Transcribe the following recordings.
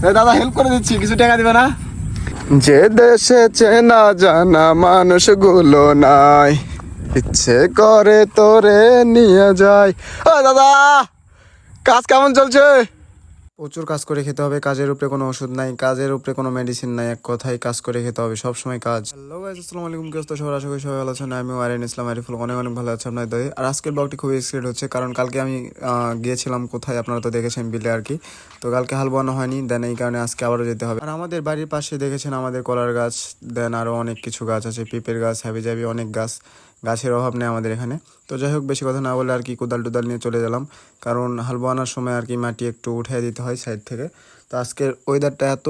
দাদা হেল্প করে দিচ্ছি, কিছু টাকা দিবে না? যে দেশে চেনা জানা মানুষগুলো নাই, ইচ্ছে করে তোরে নিয়ে যায়। ও দাদা, কাজ কেমন চলছে? প্রচুর কাজ করে খেতে হবে, কাজের উপরে কোনো ওষুধ নাই, কাজের উপরে কোনো মেডিসিন নাই, এক কথায় কাজ করে খেতে হবে, সব সময় কাজ। হ্যালো গাইস, আসসালামু আলাইকুম। কি অবস্থা সবার? আশা করি সবাই ভালো আছেন। আমি ওয়ারেন ইসলাম আরিফুল অনেক ভালো আছি আপনাদের দয়ে। আর আজকের ব্লগটি খুবই এক্সাইটেড হচ্ছে, কারণ কালকে আমি গিয়েছিলাম কোথায়, আপনারা তো দেখেছেন বিলে আর কি। তো কালকে হাল বানানো হয়নি, দেন এই কারণে আজকে আবারও যেতে হবে। আর আমাদের বাড়ির পাশে দেখেছেন আমাদের কলার গাছ, দেন আরও অনেক কিছু গাছ আছে, পিঁপের গাছ, হাবিজাবি অনেক গাছের অভাব নেই আমাদের এখানে। তো যাই হোক, বেশি কথা না বলে আর কি কোদাল টোদাল নিয়ে চলে গেলাম, কারণ হাল বোয়ানোর সময় আর কি মাটি একটু উঠিয়ে দিতে হয় সাইড থেকে। তো আজকের ওয়েদারটা এত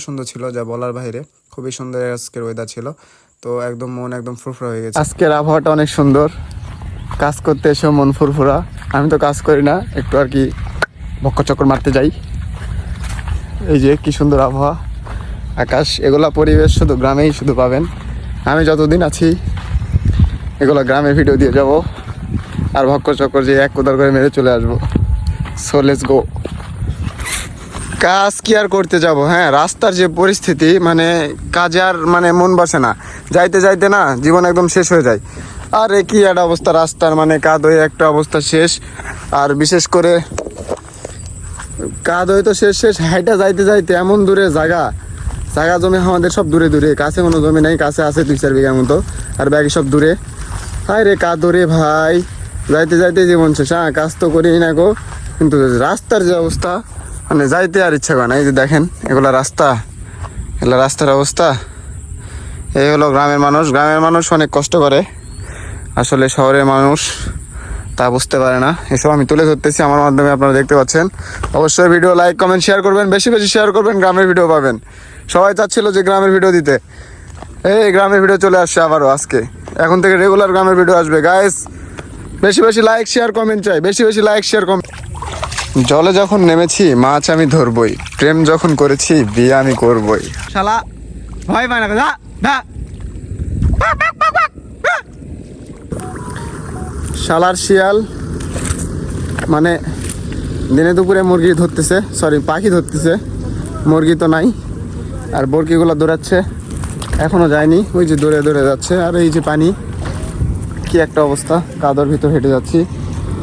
সুন্দর ছিল যা বলার বাইরে, খুবই সুন্দর আজকের ওয়েদার ছিল। তো একদম মন একদম ফুরফুরা হয়ে গেছে। আজকের আবহাওয়াটা অনেক সুন্দর, কাজ করতে এসেও মন ফুরফুরা। আমি তো কাজ করি না, একটু আর কি চক্কর মারতে যাই। এই যে কি সুন্দর আবহাওয়া, আকাশ, এগুলা পরিবেশ শুধু গ্রামেই শুধু পাবেন। আমি যতদিন আছি এগুলো গ্রামের ভিডিও দিয়ে যাব, আর চক্কর যে এক কোদাল করে মেরে চলে আসবো। So let's go. কাজ কি আর করতে যাব? হ্যাঁ, রাস্তার যে পরিস্থিতি, মানে কাজে আর মানে মন বসে না, যাইতে না জীবন একদম শেষ হয়ে যায়। আর কি একটা অবস্থা রাস্তার, মানে কাদ হয়ে একটা অবস্থা শেষ। আর বিশেষ করে কাদ হয়ে তো শেষ হাইটা যাইতে এমন দূরে জায়গা জমি আমাদের সব দূরে, কাছে কোনো জমি নেই, কাছে আছে 2-4 বিঘার মতো, আর বাকি সব দূরে। হায় রে কাদ রে ভাই, যাইতে জীবন শেষ। হ্যাঁ, কাজ তো করি না গো, কিন্তু রাস্তার যে অবস্থা, মানে যাইতে আর ইচ্ছা করে না। এই যে দেখেন এগুলা রাস্তার অবস্থা। এই হলো গ্রামের মানুষ অনেক কষ্ট করে, আসলে শহরের মানুষ তা বুঝতে পারে না। এসব আমি তুলে ধরতেছি আমার মাধ্যমে, আপনারা দেখতে পাচ্ছেন। অবশ্যই ভিডিও লাইক কমেন্ট শেয়ার করবেন, বেশি শেয়ার করবেন, গ্রামের ভিডিও পাবেন। সবাই চাচ্ছিল যে গ্রামের ভিডিও দিতে, এই গ্রামের ভিডিও চলে আসছে আবারও আজকে। এখন থেকে রেগুলার গ্রামের ভিডিও আসবে গাইস। বেশি লাইক শেয়ার কমেন্ট চাই, বেশি লাইক শেয়ার কমেন্ট। জলে যখন নেমেছি মাছ আমি ধরবই, প্রেম যখন করেছি বিয়ে আমি করবই। শালা ভয় পায় না, শালার শিয়াল মানে দিনে দুপুরে মুরগি ধরতেছে, পাখি ধরতেছে, মুরগি তো নাই। আর বরকিগুলো দৌড়াচ্ছে, এখনো যায়নি, ওই যে দৌড়ে যাচ্ছে। আর এই যে পানি, কি একটা অবস্থা, কাদর ভিতর হেঁটে যাচ্ছি,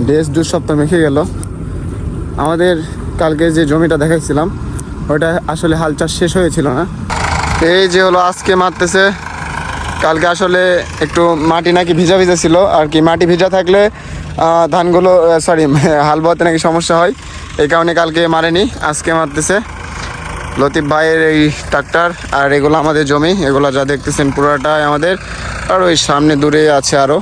ড্রেস সব তো মেখে গেল। আমাদের কালকে যে জমিটা দেখাইছিলাম ওটা আসলে হাল চাষ শেষ হয়েছিল না। এই যে হলো আজকে মারতেছে, কালকে আসলে একটু মাটি নাকি ভিজা ছিল আর কি। মাটি ভিজা থাকলে ধানগুলো হাল বোয়াতে নাকি সমস্যা হয়, এই কারণে কালকে মারেনি, আজকে মারতেছে লতিফ ভাইয়ের এই ট্রাক্টর। আর এগুলো আমাদের জমি, এগুলো যা দেখতেছেন পুরোটাই আমাদের। আর ওই সামনে দূরে আছে আরও।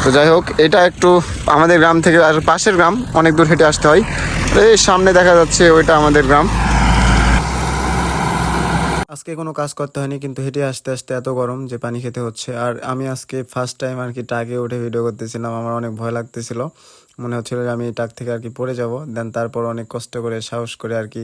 তো যাই হোক, এটা একটু আমাদের গ্রাম থেকে, আর পাশের গ্রাম অনেক দূর হেঁটে আসতে হয়। এই সামনে দেখা যাচ্ছে ওইটা আমাদের গ্রাম। আজকে কোনো কাজ করতে হয়নি, কিন্তু হেঁটে আসতে এত গরম যে পানি খেতে হচ্ছে। আর আমি আজকে ফার্স্ট টাইম আর কি ট্রাকে উঠে ভিডিও করতেছিলাম, আমার অনেক ভয় লাগতেছিল, মনে হচ্ছিল যে আমি ট্রাক থেকে আর কি পড়ে যাব। দেন তারপর অনেক কষ্ট করে সাহস করে আর কি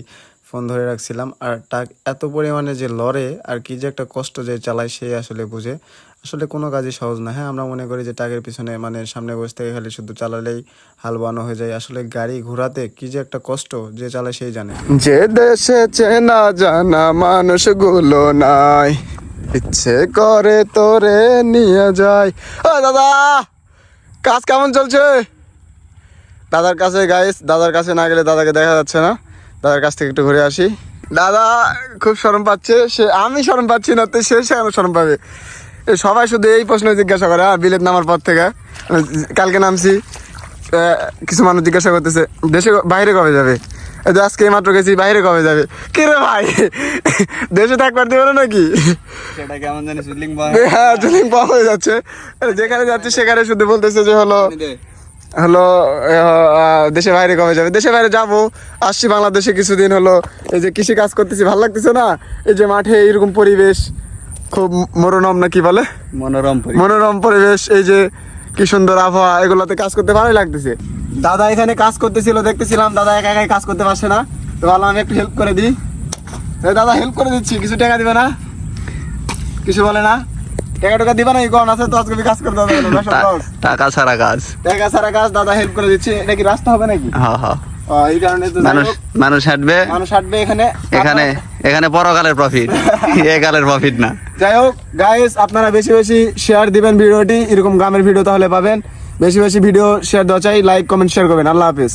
ফোন ধরে রাখছিলাম। আর ট্রাক এত পরিমাণে যে লড়ে আর কি, যে একটা কষ্ট যে চালায় সে আসলে বুঝে। আসলে কোনো কাজই সহজ না। হ্যাঁ, আমরা মনে করি যে ট্রাকের পিছনে মানে সামনে বসে থেকে খালি শুধু চালালেই হাল বানো হয়ে যায়, আসলে গাড়ি ঘোরাতে কি যে একটা কষ্ট যে চালায় সেই জানে। যে দেশে চেনা জানা মানুষগুলো নাই, ইচ্ছে করে তোরে নিয়ে যায়। ও দাদা, কাজ কেমন চলছে? দাদার কাছে গাইস, দাদার কাছে না গেলে দাদাকে দেখা যাচ্ছে না, দাদার কাছ থেকে একটু ঘুরে আসি। দাদা খুব শরম পাচ্ছে, আমি শরম পাচ্ছি না, তো সে কেন শরম পাবে? সবাই শুধু এই প্রশ্ন জিজ্ঞাসা করে। বিলেত নামার পর থেকে, কালকে নামছি, কিছু মানুষ জিজ্ঞাসা করতেছে দেশে বাইরে কবে যাবে। আজকে মাত্র গেছি, বাইরে কবে যাবে? কে রে ভাই, দেশে থাকবার দেবে না নাকি? হ্যাঁ, জুলিং পাওয়া হয়ে যাচ্ছে। যেখানে যাচ্ছে সেখানে শুধু বলতেছে যে হলো দেশে বাইরে কবে যাবে। দেশে বাইরে যাবো, আসছি বাংলাদেশে কিছুদিন হলো। এই যে কৃষি কাজ করতেছি, ভালো লাগতেছে না? এই যে মাঠে এইরকম পরিবেশ, খুব মনোরম না কি বলে, মনোরম পরিবেশ। এই যে কি সুন্দর আবহাওয়া, এগুলোতে কাজ করতে ভালোই লাগতেছে। দাদা এখানে কাজ করতেছিল, দেখতেছিলাম দাদা একাই কাজ করতে পারছে না, তো ভাবলাম আমি একটু হেল্প করে দিই। দাদা হেল্প করে দিচ্ছি, কিছু টাকা দিবে না? কিছু বলে না? টাকা দিবা না? কখন আছে তো আজকে কাজ করতে হবে, টাকা ছাড়া কাজ দাদা হেল্প করে দিচ্ছি। এটা কি রাস্তা হবে নাকি? এই কারণে তো মানুষ হাঁটবে এখানে এখানে এখানে পরকালের প্রফিট, একালের প্রফিট না। যাই হোক গাইস, আপনারা বেশি বেশি শেয়ার দিবেন ভিডিওটি, এরকম গ্রামের ভিডিও তাহলে পাবেন। বেশি বেশি ভিডিও শেয়ার দেওয়া চাই, লাইক কমেন্ট শেয়ার করবেন। আল্লাহ হাফেজ।